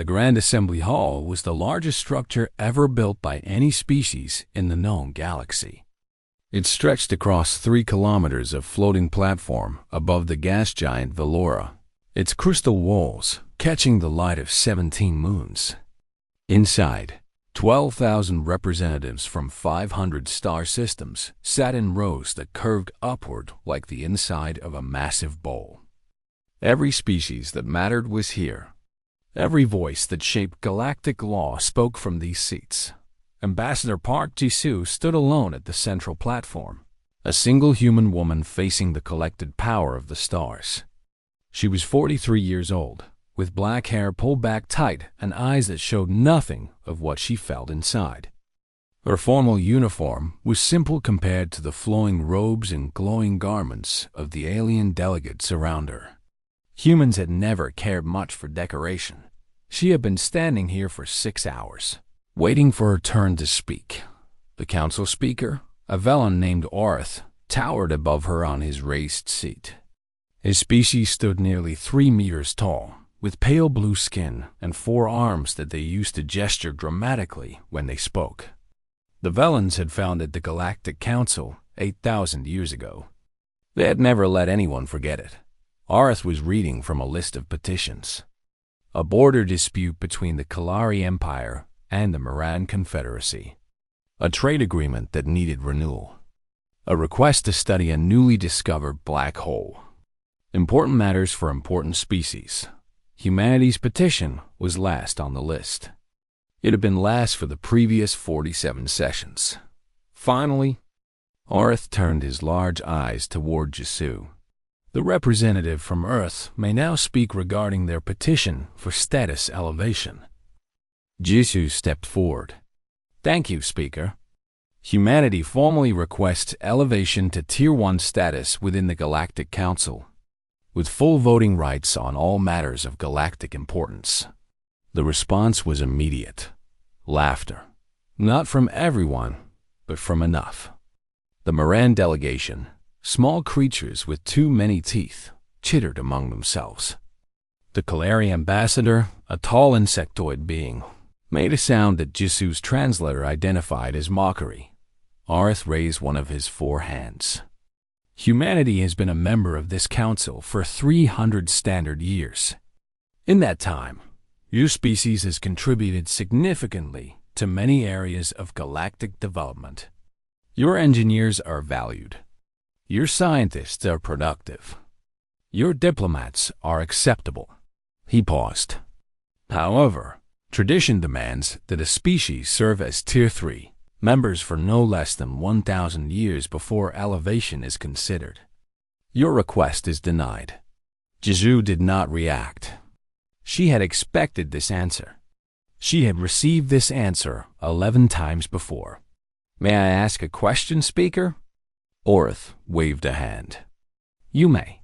The Grand Assembly Hall was the largest structure ever built by any species in the known galaxy. It stretched across 3 kilometers of floating platform above the gas giant Velora, its crystal walls catching the light of 17 moons. Inside, 12,000 representatives from 500 star systems sat in rows that curved upward like the inside of a massive bowl. Every species that mattered was here. Every voice that shaped galactic law spoke from these seats. Ambassador Park Jisoo stood alone at the central platform, a single human woman facing the collected power of the stars. She was 43 years old, with black hair pulled back tight and eyes that showed nothing of what she felt inside. Her formal uniform was simple compared to the flowing robes and glowing garments of the alien delegates around her. Humans had never cared much for decoration. She had been standing here for 6 hours, waiting for her turn to speak. The council speaker, a Velan named Orth, towered above her on his raised seat. His species stood nearly 3 meters tall, with pale blue skin and 4 arms that they used to gesture dramatically when they spoke. The Velans had founded the Galactic Council 8,000 years ago. They had never let anyone forget it. Orth was reading from a list of petitions. A border dispute between the Kalari Empire and the Moran Confederacy. A trade agreement that needed renewal. A request to study a newly discovered black hole. Important matters for important species. Humanity's petition was last on the list. It had been last for the previous 47 sessions. Finally, Orth turned his large eyes toward Jisoo. The representative from Earth may now speak regarding their petition for status elevation. Jisoo stepped forward. Thank you, Speaker. Humanity formally requests elevation to Tier 1 status within the Galactic Council, with full voting rights on all matters of galactic importance. The response was immediate. Laughter. Not from everyone, but from enough. The Moran delegation, small creatures with too many teeth, chittered among themselves. The Kalari ambassador, a tall insectoid being, made a sound that Jisoo's translator identified as mockery. Orth raised one of his 4 hands. Humanity has been a member of this council for 300 standard years. In that time, your species has contributed significantly to many areas of galactic development. Your engineers are valued. Your scientists are productive. Your diplomats are acceptable. He paused. However, tradition demands that a species serve as Tier 3 members for no less than 1,000 years before elevation is considered. Your request is denied. Jisoo did not react. She had expected this answer. She had received this answer 11 times before. May I ask a question, Speaker? Orth waved a hand. You may.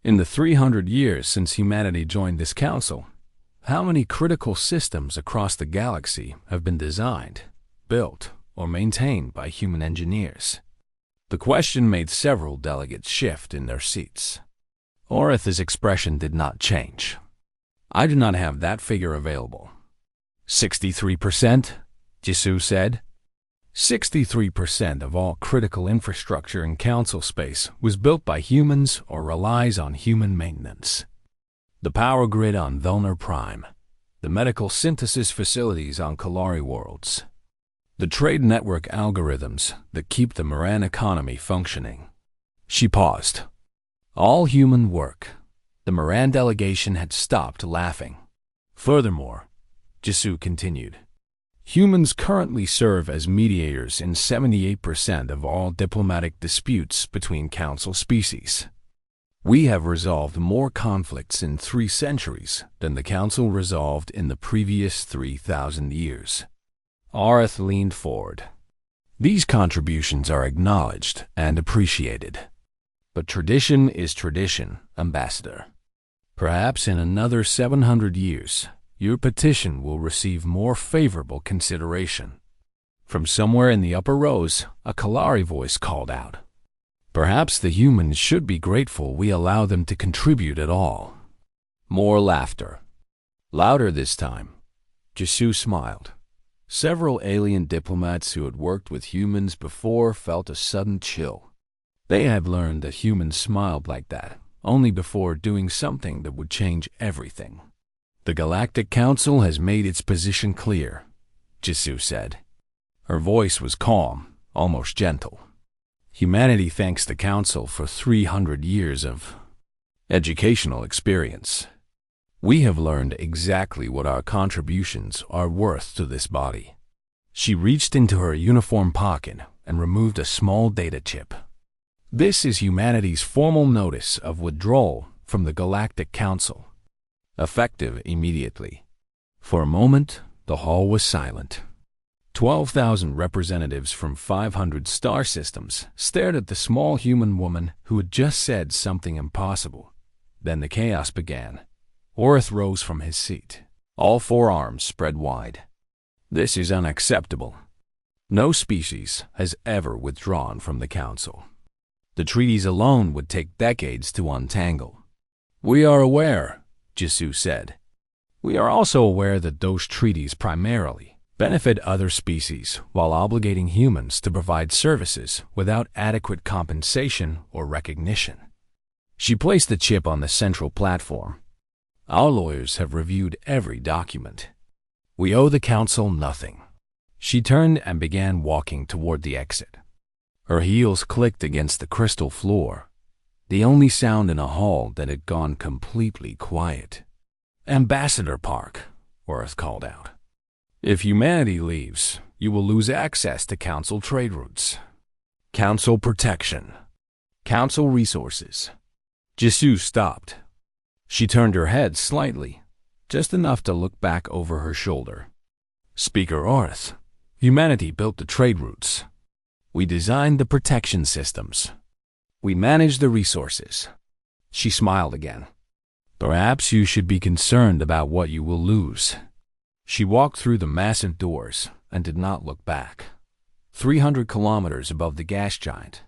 In the 300 years since humanity joined this council, how many critical systems across the galaxy have been designed, built, or maintained by human engineers? The question made several delegates shift in their seats. Orth's expression did not change. I do not have that figure available. 63%, Jisoo said. 63% of all critical infrastructure in council space was built by humans or relies on human maintenance. The power grid on Velner Prime, the medical synthesis facilities on Kalari worlds, the trade network algorithms that keep the Moran economy functioning. She paused. All human work. The Moran delegation had stopped laughing. Furthermore, Jisoo continued, humans currently serve as mediators in 78% of all diplomatic disputes between council species. We have resolved more conflicts in 3 centuries than the council resolved in the previous 3,000 years. Orth leaned forward. These contributions are acknowledged and appreciated. But tradition is tradition, Ambassador. Perhaps in another 700 years, your petition will receive more favorable consideration. From somewhere in the upper rows, a Kalari voice called out. Perhaps the humans should be grateful we allow them to contribute at all. More laughter. Louder this time, Jisoo smiled. Several alien diplomats who had worked with humans before felt a sudden chill. They had learned that humans smiled like that only before doing something that would change everything. The Galactic Council has made its position clear, Jisoo said. Her voice was calm, almost gentle. Humanity thanks the Council for 300 years of educational experience. We have learned exactly what our contributions are worth to this body. She reached into her uniform pocket and removed a small data chip. This is humanity's formal notice of withdrawal from the Galactic Council, effective immediately. For a moment, the hall was silent. 12,000 representatives from 500 star systems stared at the small human woman who had just said something impossible. Then the chaos began. Orth rose from his seat, all four arms spread wide. This is unacceptable. No species has ever withdrawn from the Council. The treaties alone would take decades to untangle. We are aware, Jisoo said. We are also aware that those treaties primarily benefit other species while obligating humans to provide services without adequate compensation or recognition. She placed the chip on the central platform. Our lawyers have reviewed every document. We owe the Council nothing. She turned and began walking toward the exit. Her heels clicked against the crystal floor, the only sound in a hall that had gone completely quiet. Ambassador Park, Orth called out. If humanity leaves, you will lose access to Council trade routes, Council protection, Council resources. Jisoo stopped. She turned her head slightly, just enough to look back over her shoulder. Speaker Orth, humanity built the trade routes. We designed the protection systems. We managed the resources. She smiled again. Perhaps you should be concerned about what you will lose. She walked through the massive doors and did not look back. 300 kilometers above the gas giant.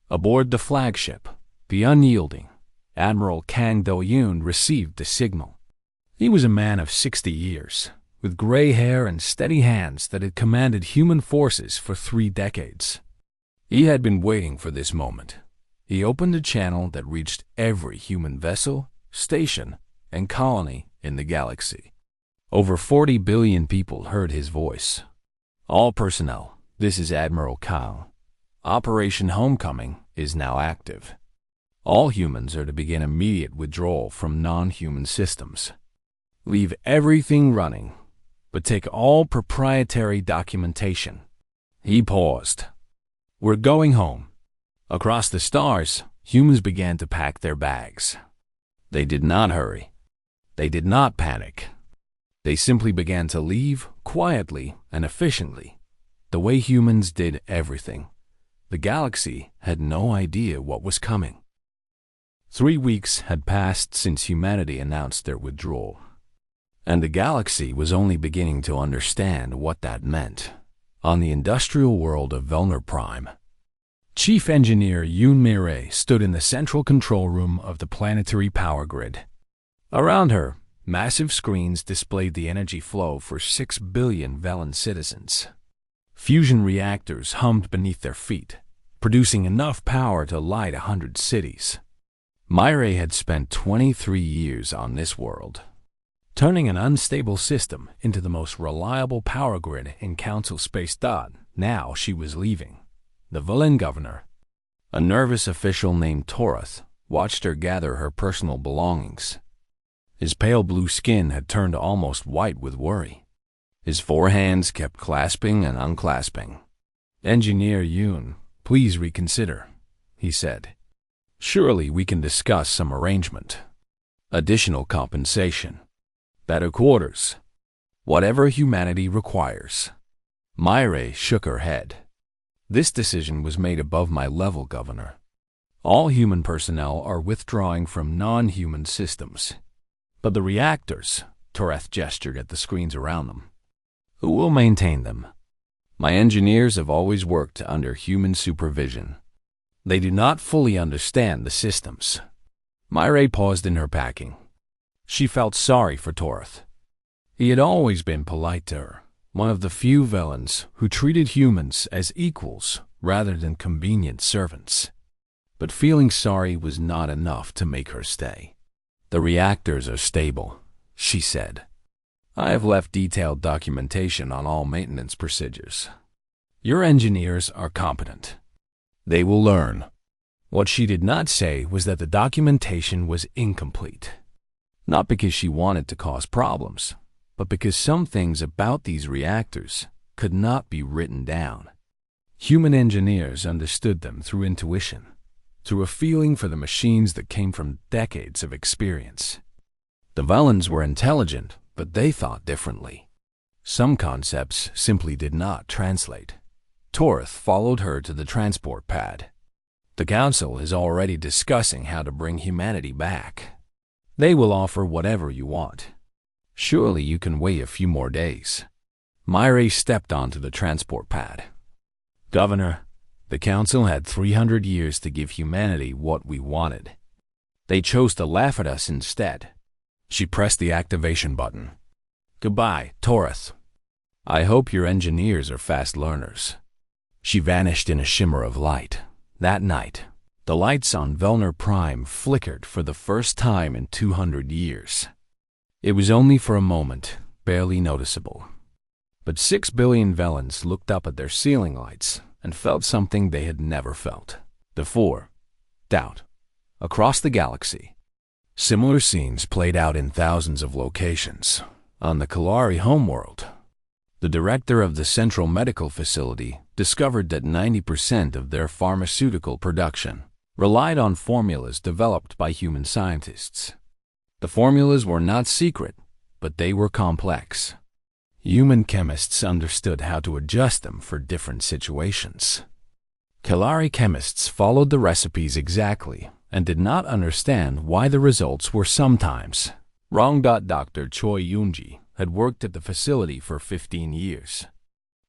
Aboard the flagship, the unyielding, Admiral Kang Do-yoon received the signal. He was a man of 60 years, with gray hair and steady hands that had commanded human forces for 3 decades. He had been waiting for this moment. He opened a channel that reached every human vessel, station, and colony in the galaxy. Over 40 billion people heard his voice. All personnel, this is Admiral Kang. Operation Homecoming is now active. All humans are to begin immediate withdrawal from non-human systems. Leave everything running, but take all proprietary documentation. He paused. We're going home. Across the stars, humans began to pack their bags. They did not hurry. They did not panic. They simply began to leave quietly and efficiently, the way humans did everything. The galaxy had no idea what was coming. 3 weeks had passed since humanity announced their withdrawal, and the galaxy was only beginning to understand what that meant. On the industrial world of Velner Prime, Chief Engineer Yoon Mi-rae stood in the central control room of the planetary power grid. Around her, massive screens displayed the energy flow for 6 billion Velen citizens. Fusion reactors hummed beneath their feet, producing enough power to light 100 cities. Mi-rae had spent 23 years on this world, turning an unstable system into the most reliable power grid in Council Space. Now she was leaving. The Velen governor, a nervous official named Torath, watched her gather her personal belongings. His pale blue skin had turned almost white with worry. His 4 hands kept clasping and unclasping. Engineer Yoon, please reconsider, he said. Surely we can discuss some arrangement. Additional compensation. Better quarters. Whatever humanity requires. Mi-rae shook her head. This decision was made above my level, Governor. All human personnel are withdrawing from non-human systems. But the reactors, Torath gestured at the screens around them. Who will maintain them? My engineers have always worked under human supervision. They do not fully understand the systems. Mi-rae paused in her packing. She felt sorry for Torath. He had always been polite to her, one of the few villains who treated humans as equals rather than convenient servants. But feeling sorry was not enough to make her stay. "The reactors are stable," she said. "I have left detailed documentation on all maintenance procedures. Your engineers are competent. They will learn." What she did not say was that the documentation was incomplete. Not because she wanted to cause problems, but because some things about these reactors could not be written down. Human engineers understood them through intuition, through a feeling for the machines that came from decades of experience. The villains were intelligent, but they thought differently. Some concepts simply did not translate. Torith followed her to the transport pad. "The Council is already discussing how to bring humanity back. They will offer whatever you want. Surely you can wait a few more days." Myre stepped onto the transport pad. "Governor, the Council had 300 years to give humanity what we wanted. They chose to laugh at us instead." She pressed the activation button. "Goodbye, Torith. I hope your engineers are fast learners." She vanished in a shimmer of light. That night, the lights on Velner Prime flickered for the first time in 200 years. It was only for a moment, barely noticeable. But 6 billion Velans looked up at their ceiling lights and felt something they had never felt before: doubt. Across the galaxy, similar scenes played out in thousands of locations. On the Kalari homeworld, the director of the Central Medical Facility discovered that 90% of their pharmaceutical production relied on formulas developed by human scientists. The formulas were not secret, but they were complex. Human chemists understood how to adjust them for different situations. Kalari chemists followed the recipes exactly and did not understand why the results were sometimes wrong. Dr. Choi Yoonji had worked at the facility for 15 years.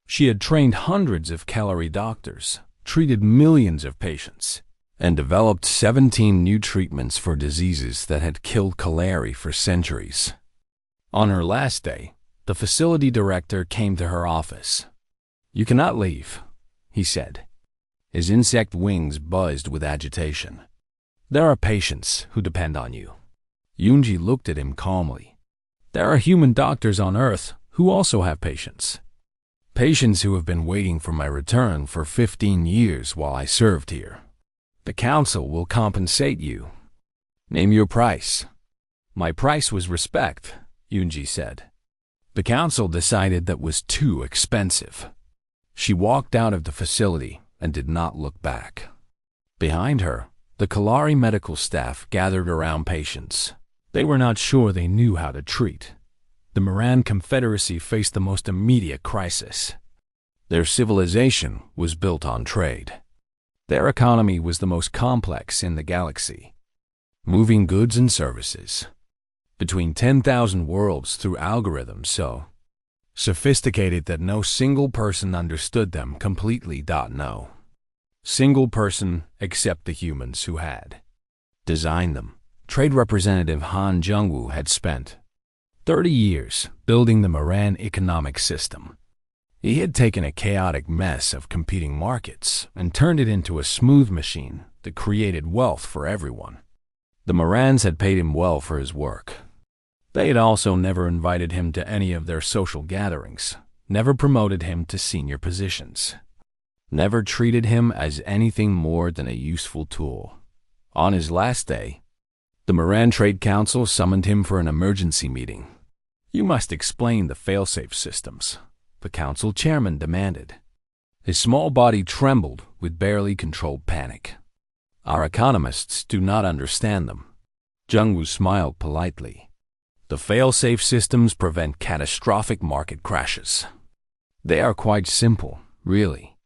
She had trained hundreds of Kalari doctors, treated millions of patients, and developed 17 new treatments for diseases that had killed Kalari for centuries. On her last day, the facility director came to her office. "You cannot leave," he said. His insect wings buzzed with agitation. "There are patients who depend on you." Yoonji looked at him calmly. "There are human doctors on Earth who also have patients. Patients who have been waiting for my return for 15 years while I served here. The Council will compensate you. Name your price." "My price was respect," Yoonji said. "The Council decided that was too expensive." She walked out of the facility and did not look back. Behind her, the Kalari medical staff gathered around patients. They were not sure they knew how to treat. The Moran Confederacy faced the most immediate crisis. Their civilization was built on trade. Their economy was the most complex in the galaxy, moving goods and services between 10,000 worlds through algorithms so sophisticated that no single person understood them completely. No single person except the humans who had designed them. Trade Representative Han Jungwoo had spent 30 years building the Moran economic system. He had taken a chaotic mess of competing markets and turned it into a smooth machine that created wealth for everyone. The Morans had paid him well for his work. They had also never invited him to any of their social gatherings, never promoted him to senior positions, never treated him as anything more than a useful tool. On his last day, the Moran Trade Council summoned him for an emergency meeting. "You must explain the failsafe systems," the council chairman demanded. His small body trembled with barely controlled panic. "Our economists do not understand them." Jungwoo smiled politely. "The failsafe systems prevent catastrophic market crashes. They are quite simple, really.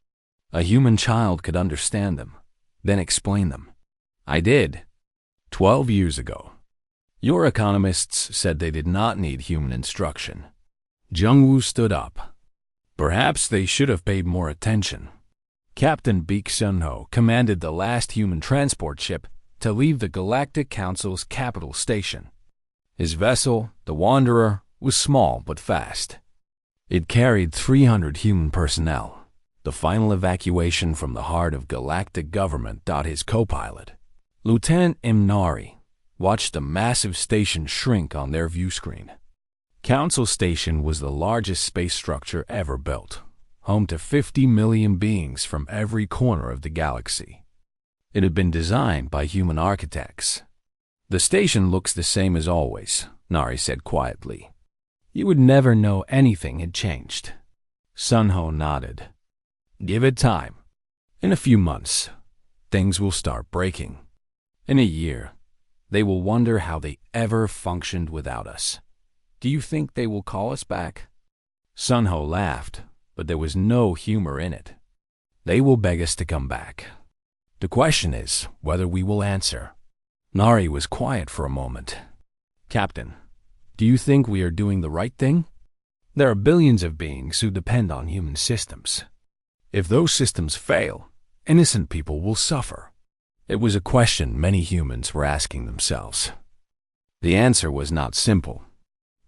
A human child could understand them, then explain them. I did, 12 years ago. Your economists said they did not need human instruction." Jungwoo stood up. Perhaps they should have paid more attention. Captain Baek Sun-ho commanded the last human transport ship to leave the Galactic Council's capital station. His vessel, the Wanderer, was small but fast. It carried 300 human personnel. The final evacuation from the heart of galactic government. His co-pilot, Lieutenant Nari, watched the massive station shrink on their view screen. Council Station was the largest space structure ever built, home to 50 million beings from every corner of the galaxy. It had been designed by human architects. "The station looks the same as always," Nari said quietly. "You would never know anything had changed." Sunho nodded. "Give it time. In a few months, things will start breaking. In a year, they will wonder how they ever functioned without us. Do you think they will call us back?" Sunho laughed, but there was no humor in it. "They will beg us to come back. The question is whether we will answer." Nari was quiet for a moment. "Captain, do you think we are doing the right thing? There are billions of beings who depend on human systems. If those systems fail, innocent people will suffer." It was a question many humans were asking themselves. The answer was not simple.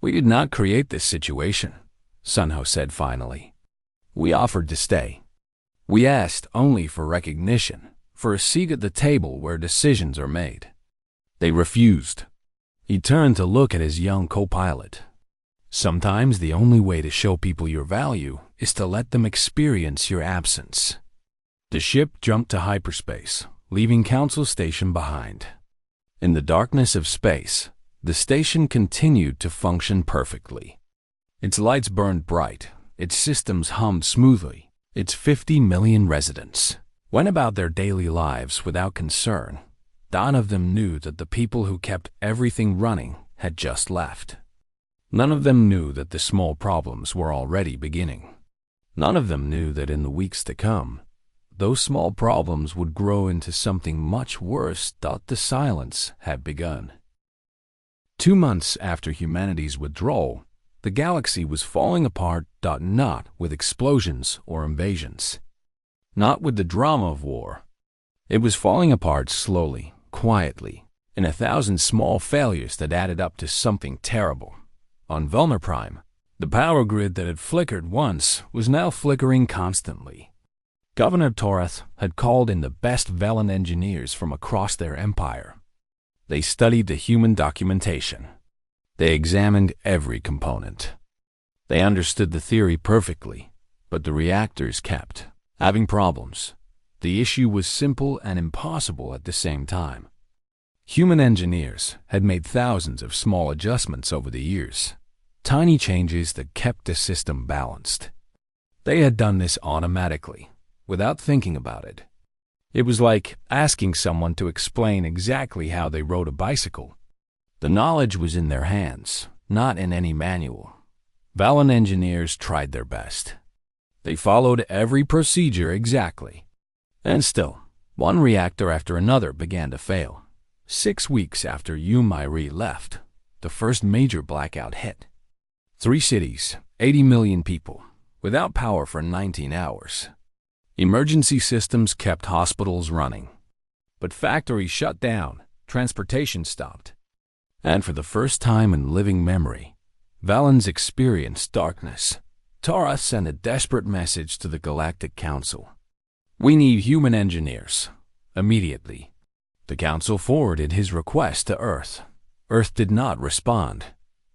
"We did not create this situation," Sunho said finally. "We offered to stay. We asked only for recognition, for a seat at the table where decisions are made. They refused." He turned to look at his young co-pilot. "Sometimes the only way to show people your value is to let them experience your absence." The ship jumped to hyperspace, leaving Council Station behind. In the darkness of space, the station continued to function perfectly. Its lights burned bright, its systems hummed smoothly, its 50 million residents went about their daily lives without concern. None of them knew that the people who kept everything running had just left. None of them knew that the small problems were already beginning. None of them knew that in the weeks to come, those small problems would grow into something much worse. The silence had begun. 2 months after humanity's withdrawal, the galaxy was falling apart. Not with explosions or invasions. Not with the drama of war. It was falling apart slowly, quietly, in 1,000 small failures that added up to something terrible. On Velner Prime, the power grid that had flickered once was now flickering constantly. Governor Torath had called in the best Velen engineers from across their empire. They studied the human documentation. They examined every component. They understood the theory perfectly, but the reactors kept having problems. The issue was simple and impossible at the same time. Human engineers had made thousands of small adjustments over the years, tiny changes that kept the system balanced. They had done this automatically, without thinking about it. It was like asking someone to explain exactly how they rode a bicycle. The knowledge was in their hands, not in any manual. Valen engineers tried their best. They followed every procedure exactly. And still, one reactor after another began to fail. 6 weeks after Yumairi left, the first major blackout hit. 3 cities, 80 million people, without power for 19 hours. Emergency systems kept hospitals running. But factories shut down, transportation stopped. And for the first time in living memory, Valens experienced darkness. Tara sent a desperate message to the Galactic Council. "We need human engineers, immediately." The Council forwarded his request to Earth. Earth did not respond.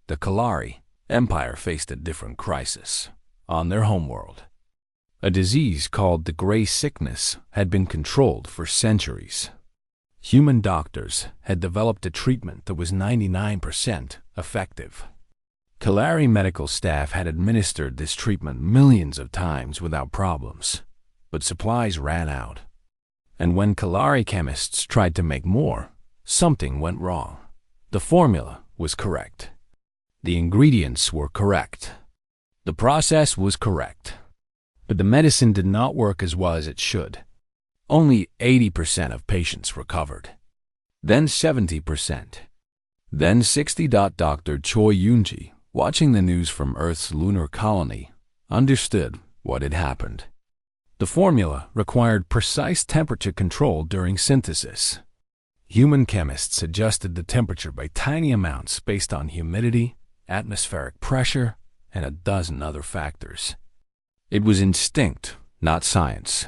The Kalari Empire faced a different crisis on their homeworld. A disease called the Gray Sickness had been controlled for centuries. Human doctors had developed a treatment that was 99% effective. Kalari medical staff had administered this treatment millions of times without problems, but supplies ran out. And when Kalari chemists tried to make more, something went wrong. The formula was correct. The ingredients were correct. The process was correct. But the medicine did not work as well as it should. Only 80% of patients recovered. Then 70%. Then 60%. Dr. Choi Yoonji, watching the news from Earth's lunar colony, understood what had happened. The formula required precise temperature control during synthesis. Human chemists adjusted the temperature by tiny amounts based on humidity atmospheric pressure, and a dozen other factors. It was instinct, not science.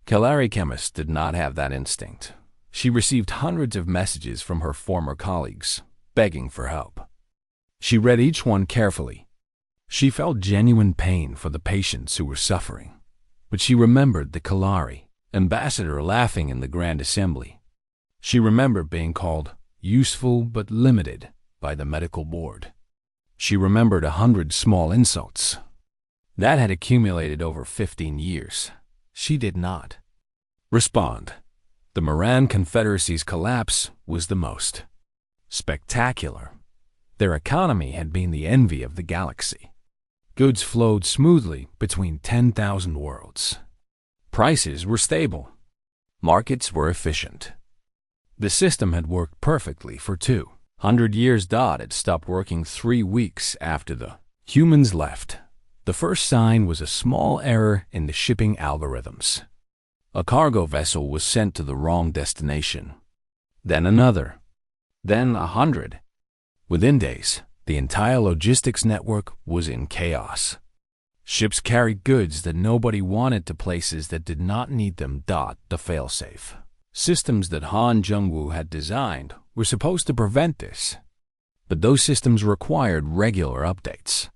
Kalari chemist did not have that instinct. She received hundreds of messages from her former colleagues, begging for help. She read each one carefully. She felt genuine pain for the patients who were suffering, but she remembered the Kalari ambassador laughing in the Grand Assembly. She remembered being called useful but limited by the medical board. She remembered 100 small insults. That had accumulated over 15 years. She did not respond. The Moran Confederacy's collapse was the most spectacular. Their economy had been the envy of the galaxy. Goods flowed smoothly between 10,000 worlds. Prices were stable. Markets were efficient. The system had worked perfectly for 200 years. It stopped working 3 weeks after the humans left. The first sign was a small error in the shipping algorithms. A cargo vessel was sent to the wrong destination. Then another. Then 100. Within days, the entire logistics network was in chaos. Ships carried goods that nobody wanted to places that did not need them. The failsafe systems that Han Jungwoo had designed were supposed to prevent this, but those systems required regular updates.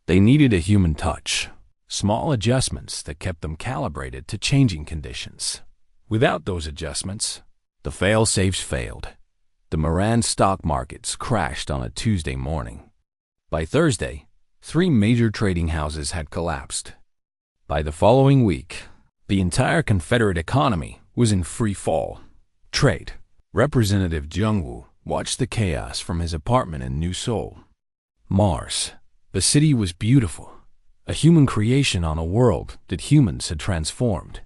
They needed a human touch, small adjustments that kept them calibrated to changing conditions. Without those adjustments, the fail-safes failed. The Moran stock markets crashed on a Tuesday morning. By Thursday, 3 major trading houses had collapsed. By the following week, the entire Confederate economy was in free fall. Trade. Representative Jungwoo watched the chaos from his apartment in New Seoul. Mars. The city was beautiful, a human creation on a world that humans had transformed.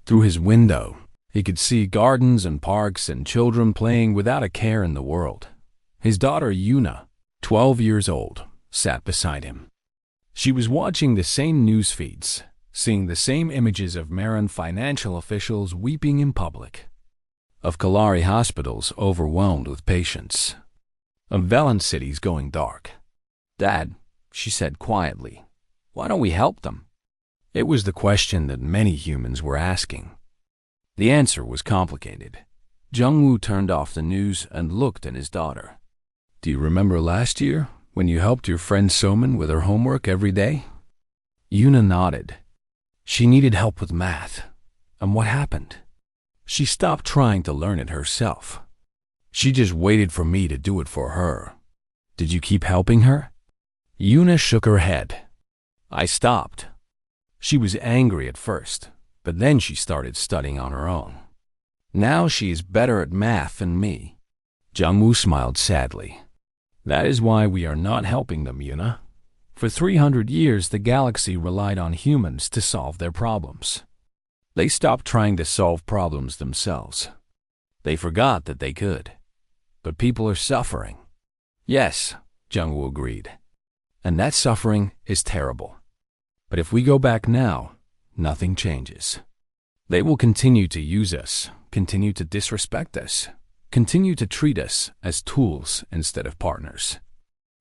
Through his window, he could see gardens and parks and children playing without a care in the world. His daughter Yuna, 12 years old, sat beside him. She was watching the same news feeds, seeing the same images of Maran financial officials weeping in public, of Kalari hospitals overwhelmed with patients, of Velen cities going dark. "Dad," she said quietly, "why don't we help them?" It was the question that many humans were asking. The answer was complicated. Jungwoo turned off the news and looked at his daughter. "Do you remember last year when you helped your friend Soman with her homework every day?" Yuna nodded. She needed help with math. And what happened? She stopped trying to learn it herself. She just waited for me to do it for her. Did you keep helping her? Yuna shook her head. I stopped. She was angry at first, but then she started studying on her own. Now she is better at math than me. Jungwoo smiled sadly. That is why we are not helping them, Yuna. For 300 years, the galaxy relied on humans to solve their problems. They stopped trying to solve problems themselves. They forgot that they could. But people are suffering. Yes, Jungwoo agreed. And that suffering is terrible. But if we go back now, nothing changes. They will continue to use us, continue to disrespect us, continue to treat us as tools instead of partners.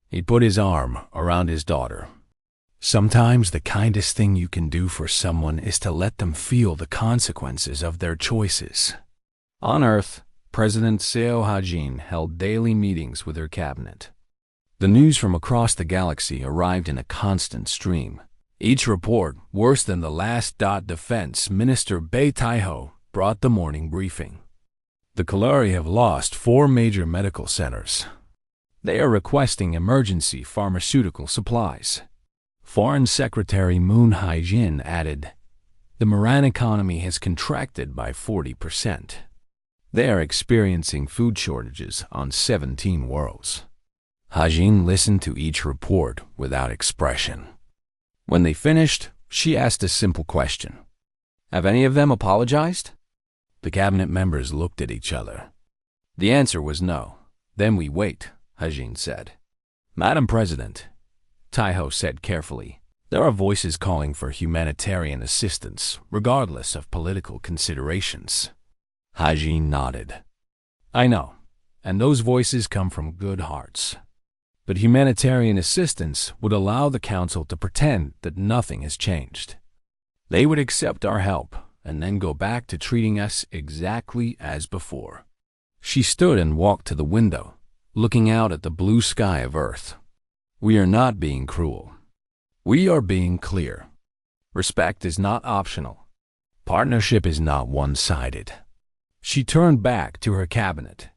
He put his arm around his daughter. Sometimes the kindest thing you can do for someone is to let them feel the consequences of their choices. On Earth, President Seo Ha-jin held daily meetings with her cabinet. The news from across the galaxy arrived in a constant stream. Each report, worse than the last. Defense Minister Bae Tae-ho brought the morning briefing. The Kalari have lost 4 major medical centers. They are requesting emergency pharmaceutical supplies. Foreign Secretary Moon Hae-jin added, the Moran economy has contracted by 40%. They are experiencing food shortages on 17 worlds. Ha-jin listened to each report without expression. When they finished, she asked a simple question. Have any of them apologized? The cabinet members looked at each other. The answer was no. Then we wait, Ha-jin said. Madam President, Tae-ho said carefully, there are voices calling for humanitarian assistance, regardless of political considerations. Ha-jin nodded. I know, and those voices come from good hearts. But humanitarian assistance would allow the Council to pretend that nothing has changed. They would accept our help and then go back to treating us exactly as before. She stood and walked to the window, looking out at the blue sky of Earth. We are not being cruel. We are being clear. Respect is not optional. Partnership is not one-sided. She turned back to her cabinet.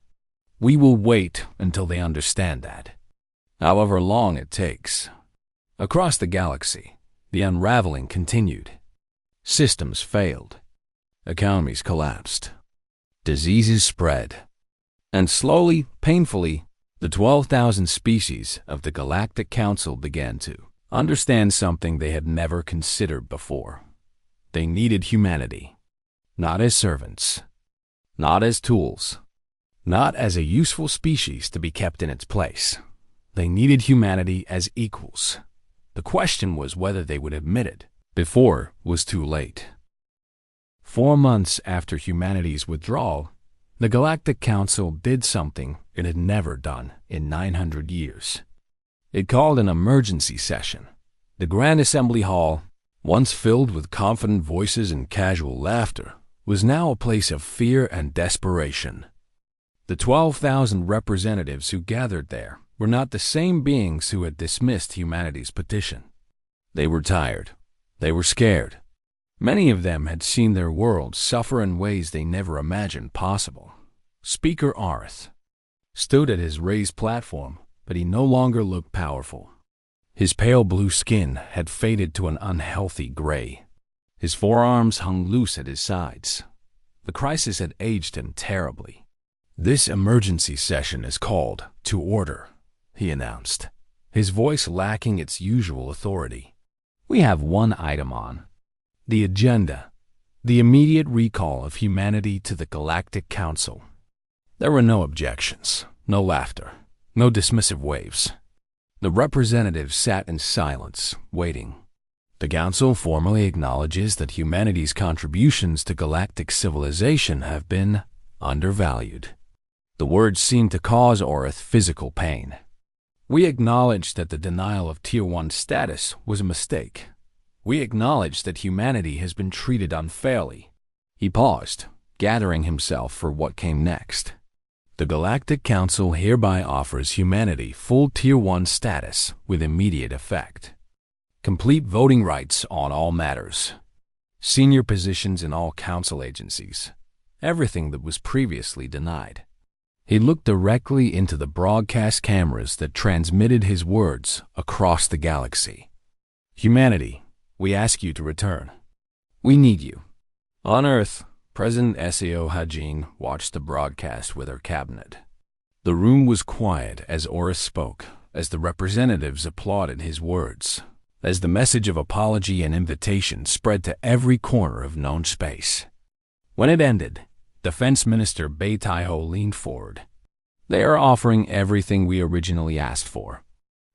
We will wait until they understand that, however long it takes. Across the galaxy, the unraveling continued. Systems failed. Economies collapsed. Diseases spread. And slowly, painfully, the 12,000 species of the Galactic Council began to understand something they had never considered before. They needed humanity, not as servants, not as tools, not as a useful species to be kept in its place. They needed humanity as equals. The question was whether they would admit it before it was too late. 4 months after humanity's withdrawal, the Galactic Council did something it had never done in 900 years. It called an emergency session. The Grand Assembly Hall, once filled with confident voices and casual laughter, was now a place of fear and desperation. The 12,000 representatives who gathered there were not the same beings who had dismissed humanity's petition. They were tired. They were scared. Many of them had seen their world suffer in ways they never imagined possible. Speaker Arth stood at his raised platform, but he no longer looked powerful. His pale blue skin had faded to an unhealthy gray. His forearms hung loose at his sides. The crisis had aged him terribly. "This emergency session is called to order," he announced, his voice lacking its usual authority. "We have one item on the agenda, the immediate recall of humanity to the Galactic Council." There were no objections, no laughter, no dismissive waves. The representatives sat in silence, waiting. The Council formally acknowledges that humanity's contributions to galactic civilization have been undervalued. The words seemed to cause Orith physical pain. "We acknowledge that the denial of Tier 1 status was a mistake. We acknowledge that humanity has been treated unfairly." He paused, gathering himself for what came next. "The Galactic Council hereby offers humanity full Tier 1 status with immediate effect. Complete voting rights on all matters. Senior positions in all council agencies. Everything that was previously denied." He looked directly into the broadcast cameras that transmitted his words across the galaxy. "Humanity, we ask you to return. We need you." On Earth, President Seo Hajin watched the broadcast with her cabinet. The room was quiet as Orith spoke, as the representatives applauded his words, as the message of apology and invitation spread to every corner of known space. When it ended, Defense Minister Bai Taiho leaned forward. "They are offering everything we originally asked for."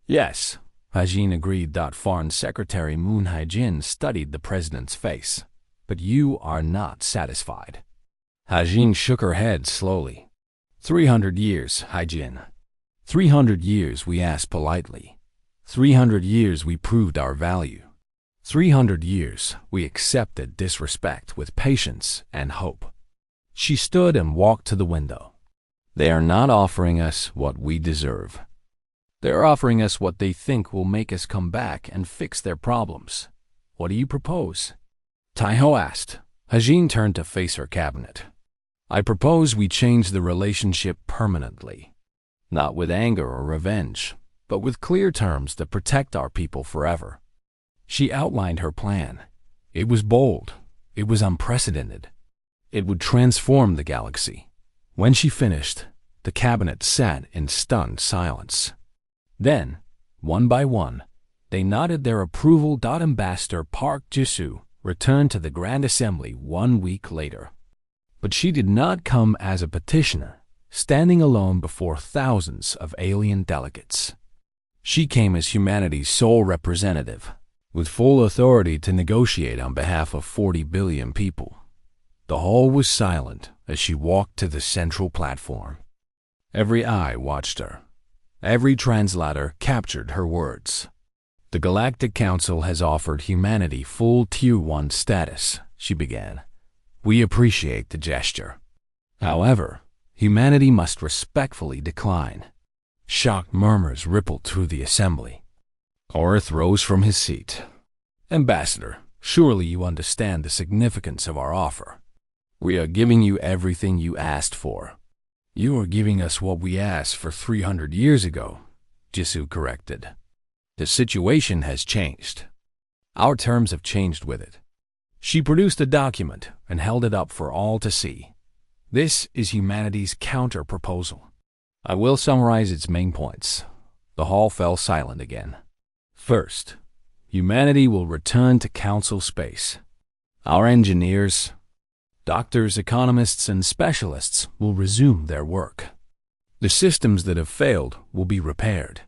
"Yes," Hajin agreed. Foreign Secretary Moon Haijin studied the president's face. "But you are not satisfied." Hajin shook her head slowly. 300 years, Haijin. 300 years we asked politely. 300 years we proved our value. 300 years we accepted disrespect with patience and hope." She stood and walked to the window. "They are not offering us what we deserve. They are offering us what they think will make us come back and fix their problems. What do you propose?" Taiho asked. Hajin turned to face her cabinet. "I propose we change the relationship permanently, not with anger or revenge, but with clear terms that protect our people forever." She outlined her plan. It was bold. It was unprecedented. It would transform the galaxy. When she finished, the cabinet sat in stunned silence. Then, one by one, they nodded their approval. Ambassador Park Jisoo returned to the Grand Assembly 1 week later. But she did not come as a petitioner, standing alone before thousands of alien delegates. She came as humanity's sole representative, with full authority to negotiate on behalf of 40 billion people. The hall was silent as she walked to the central platform. Every eye watched her. Every translator captured her words. "The Galactic Council has offered humanity full Tier 1 status," she began. "We appreciate the gesture. However, humanity must respectfully decline." Shocked murmurs rippled through the assembly. Orth rose from his seat. "Ambassador, surely you understand the significance of our offer. We are giving you everything you asked for." "You are giving us what we asked for 300 years ago," Jisoo corrected. "The situation has changed. Our terms have changed with it." She produced a document and held it up for all to see. "This is humanity's counter-proposal. I will summarize its main points." The hall fell silent again. "First, humanity will return to Council space. Our engineers, doctors, economists, and specialists will resume their work. The systems that have failed will be repaired.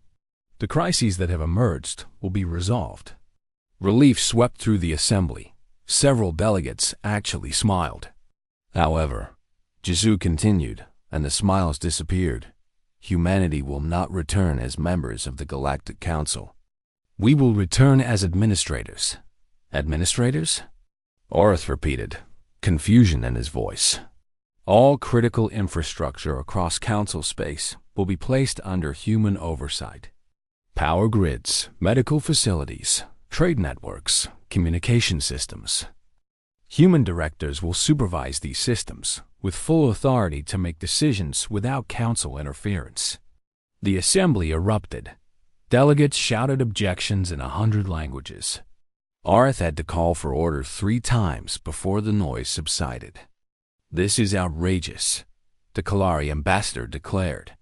The crises that have emerged will be resolved." Relief swept through the assembly. Several delegates actually smiled. However, Jisoo continued, and the smiles disappeared. "Humanity will not return as members of the Galactic Council. We will return as administrators." "Administrators?" Orth repeated, confusion in his voice. "All critical infrastructure across Council space will be placed under human oversight. Power grids, medical facilities, trade networks, communication systems. Human directors will supervise these systems with full authority to make decisions without Council interference." The assembly erupted. Delegates shouted objections in 100 languages. Orth had to call for order 3 times before the noise subsided. "This is outrageous," the Kalari ambassador declared.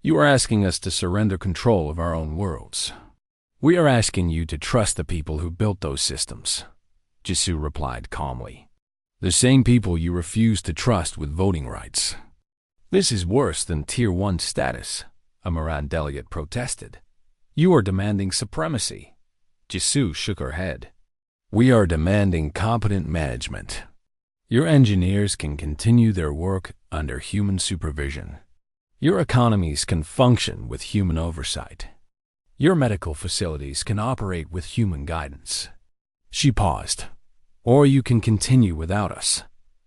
"You are asking us to surrender control of our own worlds." "We are asking you to trust the people who built those systems," Jisoo replied calmly. "The same people you refused to trust with voting rights." "This is worse than Tier 1 status," a Moran delegate protested. "You are demanding supremacy." Jisoo shook her head. "We are demanding competent management. Your engineers can continue their work under human supervision. Your economies can function with human oversight. Your medical facilities can operate with human guidance." She paused. "Or you can continue without us.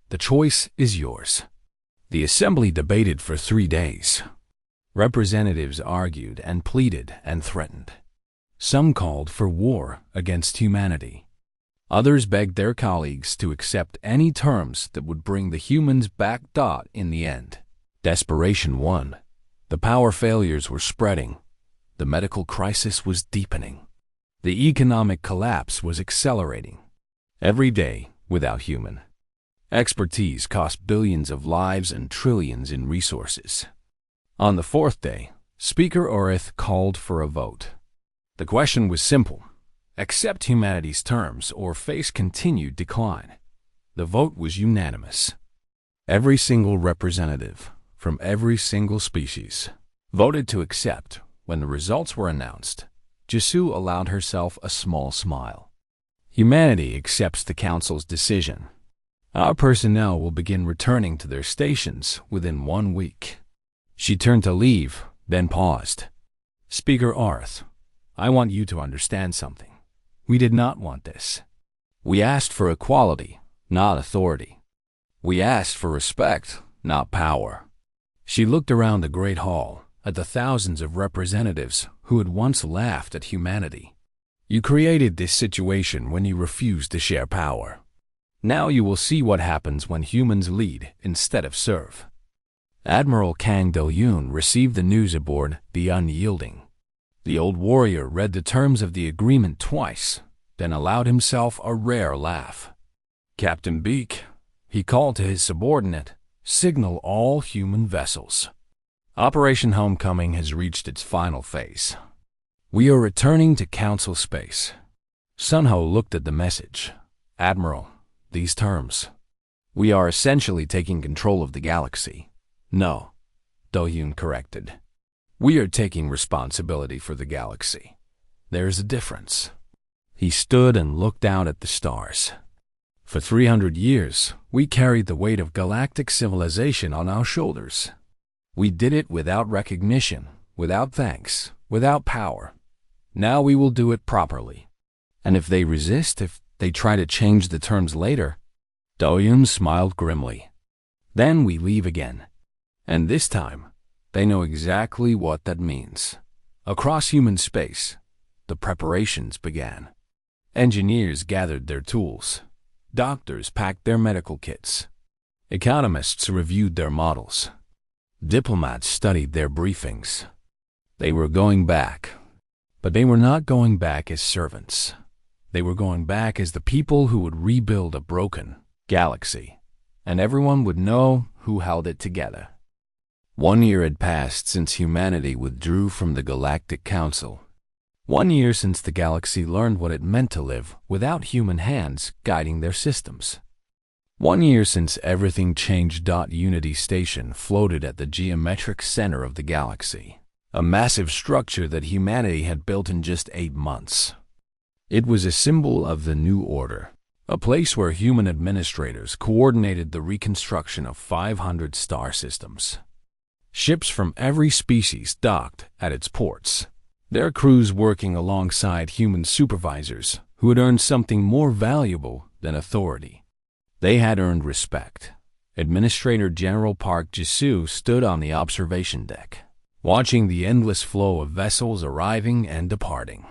The choice is yours." The assembly debated for 3 days. Representatives argued and pleaded and threatened. Some called for war against humanity. Others begged their colleagues to accept any terms that would bring the humans back. In the end, desperation won. The power failures were spreading. The medical crisis was deepening. The economic collapse was accelerating. Every day, without human expertise, cost billions of lives and trillions in resources. On the 4th day, Speaker Orth called for a vote. The question was simple: accept humanity's terms or face continued decline. The vote was unanimous. Every single representative from every single species voted to accept. When the results were announced, Jisoo allowed herself a small smile. "Humanity accepts the Council's decision. Our personnel will begin returning to their stations within 1 week." She turned to leave, then paused. "Speaker Orth, I want you to understand something. We did not want this. We asked for equality, not authority. We asked for respect, not power." She looked around the great hall at the thousands of representatives who had once laughed at humanity. "You created this situation when you refused to share power. Now you will see what happens when humans lead instead of serve." Admiral Kang Do-yoon received the news aboard the Unyielding. The old warrior read the terms of the agreement twice, then allowed himself a rare laugh. "Captain Beak," he called to his subordinate, "signal all human vessels. Operation Homecoming has reached its final phase. We are returning to Council space." Sunho looked at the message. "Admiral, these terms. We are essentially taking control of the galaxy." "No," Do-yoon corrected. "We are taking responsibility for the galaxy. There is a difference." He stood and looked out at the stars. "For 300 years, we carried the weight of galactic civilization on our shoulders. We did it without recognition, without thanks, without power. Now we will do it properly. And if they resist, if they try to change the terms later, Do-yoon smiled grimly. Then we leave again. And this time, they know exactly what that means. Across human space, the preparations began. Engineers gathered their tools. Doctors packed their medical kits. Economists reviewed their models. Diplomats studied their briefings. They were going back. But they were not going back as servants. They were going back as the people who would rebuild a broken galaxy, and everyone would know who held it together. 1 year had passed since humanity withdrew from the Galactic Council. 1 year since the galaxy learned what it meant to live without human hands guiding their systems. 1 year since everything changed. Unity Station floated at the geometric center of the galaxy, a massive structure that humanity had built in just 8 months. It was a symbol of the new order, a place where human administrators coordinated the reconstruction of 500 star systems. Ships from every species docked at its ports, their crews working alongside human supervisors who had earned something more valuable than authority. They had earned respect. Administrator General Park Ji-soo stood on the observation deck, watching the endless flow of vessels arriving and departing.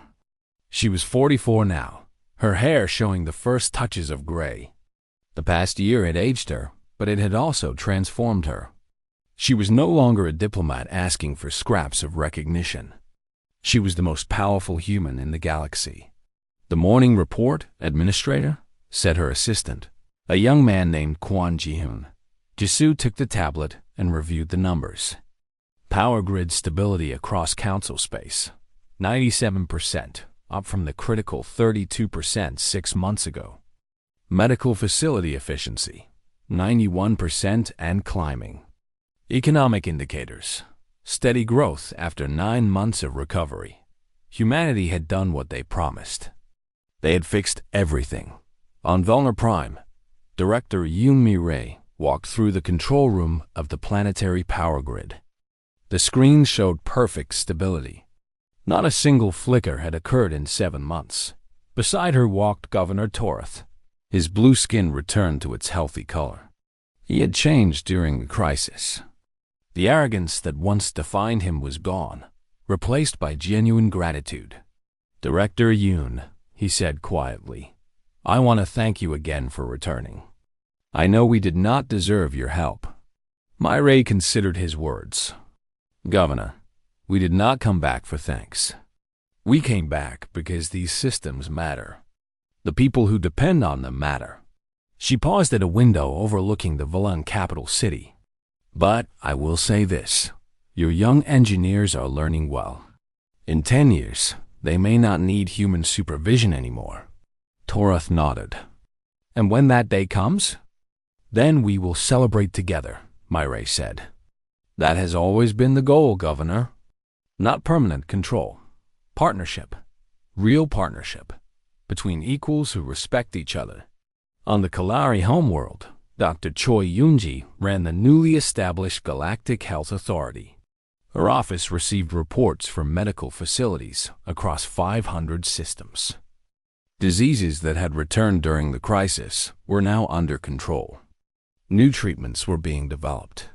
She was 44 now, her hair showing the first touches of gray. The past year had aged her, but it had also transformed her. She was no longer a diplomat asking for scraps of recognition. She was the most powerful human in the galaxy. "The morning report, Administrator," said her assistant, a young man named Kwon Ji-hoon. Ji-soo took the tablet and reviewed the numbers. Power grid stability across council space, 97%, up from the critical 32% 6 months ago. Medical facility efficiency, 91% and climbing. Economic indicators, steady growth after 9 months of recovery. Humanity had done what they promised. They had fixed everything. On Vulner Prime, Director Yoon Mi-rae walked through the control room of the planetary power grid. The screen showed perfect stability. Not a single flicker had occurred in 7 months. Beside her walked Governor Torath. His blue skin returned to its healthy color. He had changed during the crisis. The arrogance that once defined him was gone, replaced by genuine gratitude. "Director Yoon," he said quietly, "I want to thank you again for returning. I know we did not deserve your help." Mi-rae considered his words. "Governor, we did not come back for thanks. We came back because these systems matter. The people who depend on them matter." She paused at a window overlooking the Volun capital city. "But I will say this, your young engineers are learning well. In 10 years, they may not need human supervision anymore." Torath nodded. "And when that day comes? Then we will celebrate together," Mi-rae said. "That has always been the goal, Governor. Not permanent control. Partnership. Real partnership. Between equals who respect each other." On the Kalari homeworld, Dr. Choi Yoonji ran the newly established Galactic Health Authority. Her office received reports from medical facilities across 500 systems. Diseases that had returned during the crisis were now under control. New treatments were being developed.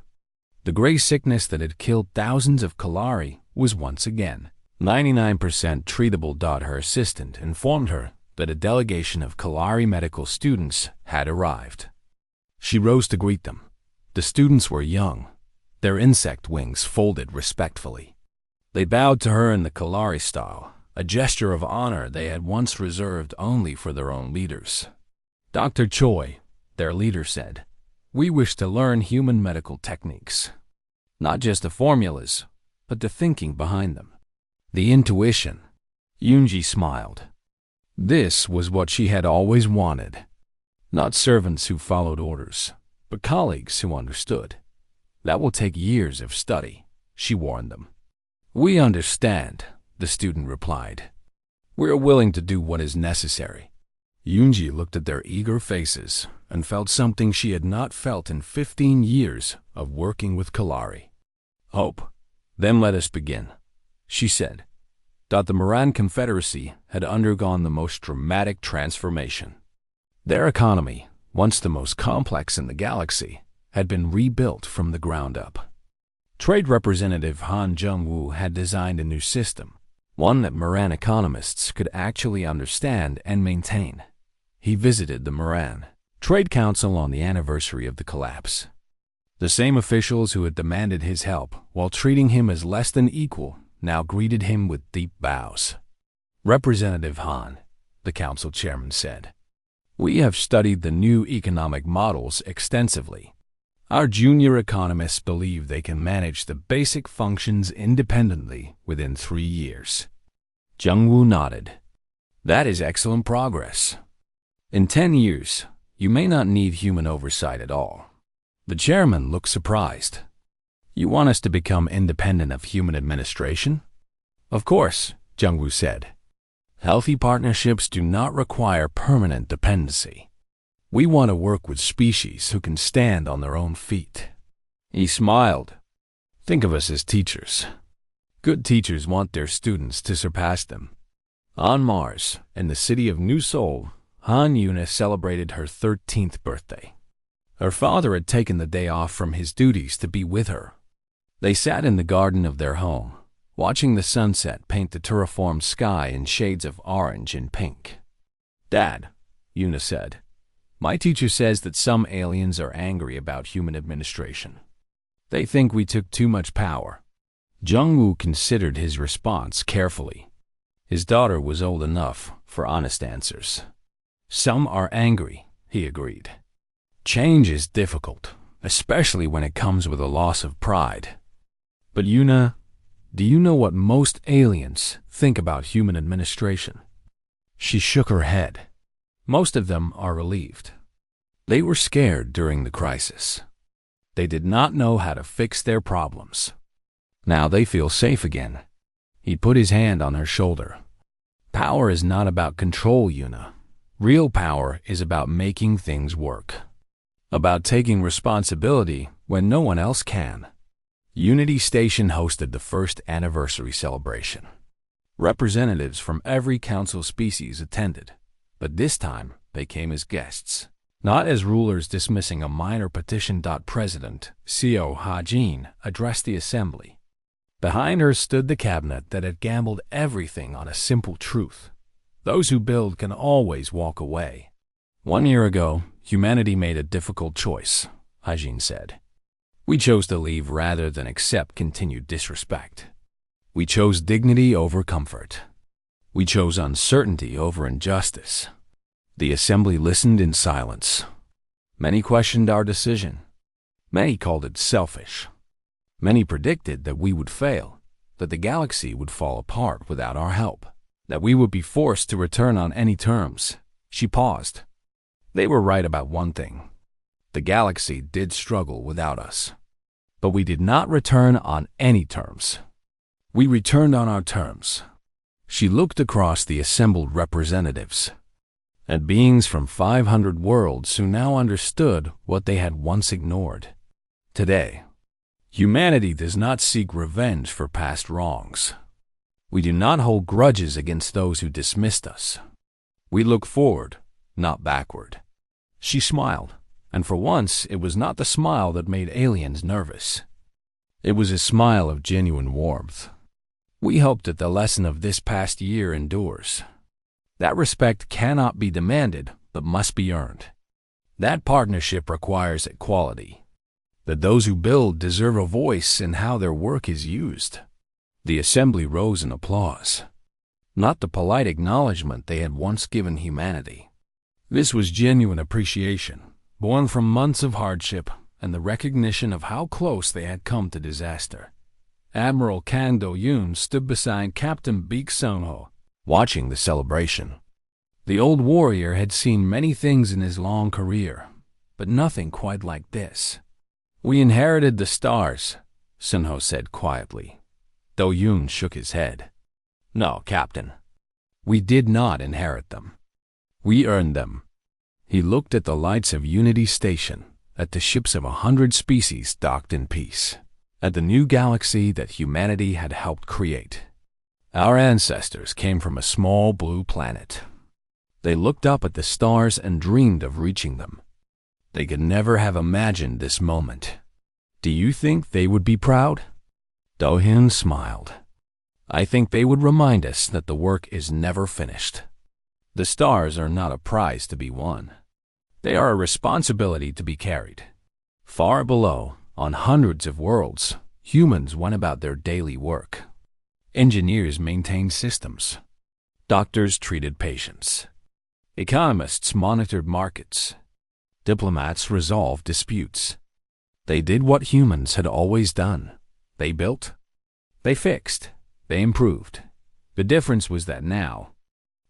The gray sickness that had killed thousands of Kalari was once again 99% treatable. Her assistant informed her that a delegation of Kalari medical students had arrived. She rose to greet them. The students were young, their insect wings folded respectfully. They bowed to her in the Kalari style, a gesture of honor they had once reserved only for their own leaders. "Dr. Choi," their leader said, "we wish to learn human medical techniques. Not just the formulas, but the thinking behind them. The intuition." Yoonji smiled. This was what she had always wanted. Not servants who followed orders, but colleagues who understood. "That will take years of study," she warned them. "We understand," the student replied. "We are willing to do what is necessary." Yoonji looked at their eager faces and felt something she had not felt in 15 years of working with Kalari. "Hope. Then let us begin," she said, that the Moran Confederacy had undergone the most dramatic transformation. Their economy, once the most complex in the galaxy, had been rebuilt from the ground up. Trade Representative Han Jung-woo had designed a new system, one that Moran economists could actually understand and maintain. He visited the Moran Trade Council on the anniversary of the collapse. The same officials who had demanded his help while treating him as less than equal now greeted him with deep bows. "Representative Han," the council chairman said, "we have studied the new economic models extensively. Our junior economists believe they can manage the basic functions independently within 3 years." Jung-woo nodded. "That is excellent progress. In 10 years, you may not need human oversight at all." The chairman looked surprised. "You want us to become independent of human administration?" "Of course," Jung-woo said. "Healthy partnerships do not require permanent dependency. We want to work with species who can stand on their own feet." He smiled. "Think of us as teachers. Good teachers want their students to surpass them." On Mars, in the city of New Seoul, Han Yuna celebrated her 13th birthday. Her father had taken the day off from his duties to be with her. They sat in the garden of their home, watching the sunset paint the terraformed sky in shades of orange and pink. "Dad," Yuna said, "my teacher says that some aliens are angry about human administration. They think we took too much power." Jung-woo considered his response carefully. His daughter was old enough for honest answers. "Some are angry," he agreed. "Change is difficult, especially when it comes with a loss of pride. But Yuna, do you know what most aliens think about human administration?" She shook her head. "Most of them are relieved. They were scared during the crisis. They did not know how to fix their problems. Now they feel safe again." He put his hand on her shoulder. "Power is not about control, Yuna. Real power is about making things work. About taking responsibility when no one else can." Unity Station hosted the first anniversary celebration. Representatives from every council species attended, but this time they came as guests, not as rulers dismissing a minor petition. President Seo Ha-jin addressed the assembly. Behind her stood the cabinet that had gambled everything on a simple truth: those who build can always walk away. "1 year ago, humanity made a difficult choice," Ha-jin said. "We chose to leave rather than accept continued disrespect. We chose dignity over comfort. We chose uncertainty over injustice." The assembly listened in silence. Many questioned our decision. Many called it selfish. Many predicted that we would fail, that the galaxy would fall apart without our help, that we would be forced to return on any terms. She paused. They were right about one thing. The galaxy did struggle without us. But we did not return on any terms. We returned on our terms. She looked across the assembled representatives, at beings from 500 worlds who now understood what they had once ignored. Today, humanity does not seek revenge for past wrongs. We do not hold grudges against those who dismissed us. We look forward, not backward. She smiled, and for once it was not the smile that made aliens nervous. It was a smile of genuine warmth. We hope that the lesson of this past year endures. That respect cannot be demanded, but must be earned. That partnership requires equality. That those who build deserve a voice in how their work is used. The assembly rose in applause. Not the polite acknowledgement they had once given humanity. This was genuine appreciation, born from months of hardship and the recognition of how close they had come to disaster. Admiral Kang Do-yoon stood beside Captain Baek Sun-ho, watching the celebration. The old warrior had seen many things in his long career, but nothing quite like this. "We inherited the stars," Sun-ho said quietly. Do-yoon shook his head. "No, Captain. We did not inherit them. We earned them." He looked at the lights of Unity Station, at the ships of 100 species docked in peace, at the new galaxy that humanity had helped create. Our ancestors came from a small blue planet. They looked up at the stars and dreamed of reaching them. They could never have imagined this moment. Do you think they would be proud? Do-hyun smiled. I think they would remind us that the work is never finished. The stars are not a prize to be won. They are a responsibility to be carried. Far below, on hundreds of worlds, humans went about their daily work. Engineers maintained systems. Doctors treated patients. Economists monitored markets. Diplomats resolved disputes. They did what humans had always done. They built. They fixed. They improved. The difference was that now,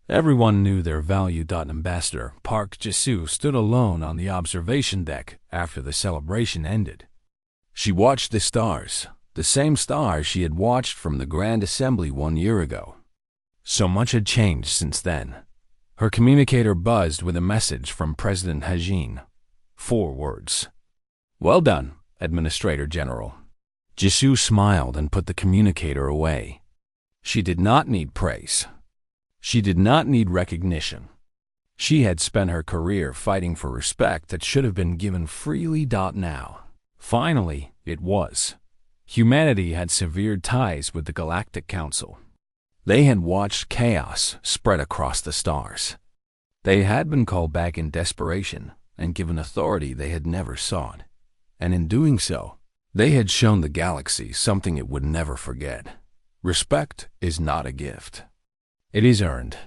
everyone knew their value. Ambassador Park Ji-soo stood alone on the observation deck after the celebration ended. She watched the stars, the same stars she had watched from the Grand Assembly 1 year ago. So much had changed since then. Her communicator buzzed with a message from President Hajin. 4 words. Well done, Administrator General. Ji-soo smiled and put the communicator away. She did not need praise. She did not need recognition. She had spent her career fighting for respect that should have been given freely. Now, finally, it was. Humanity had severed ties with the Galactic Council. They had watched chaos spread across the stars. They had been called back in desperation and given authority they had never sought. And in doing so, they had shown the galaxy something it would never forget. Respect is not a gift. It is earned,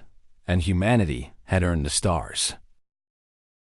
and humanity had earned the stars.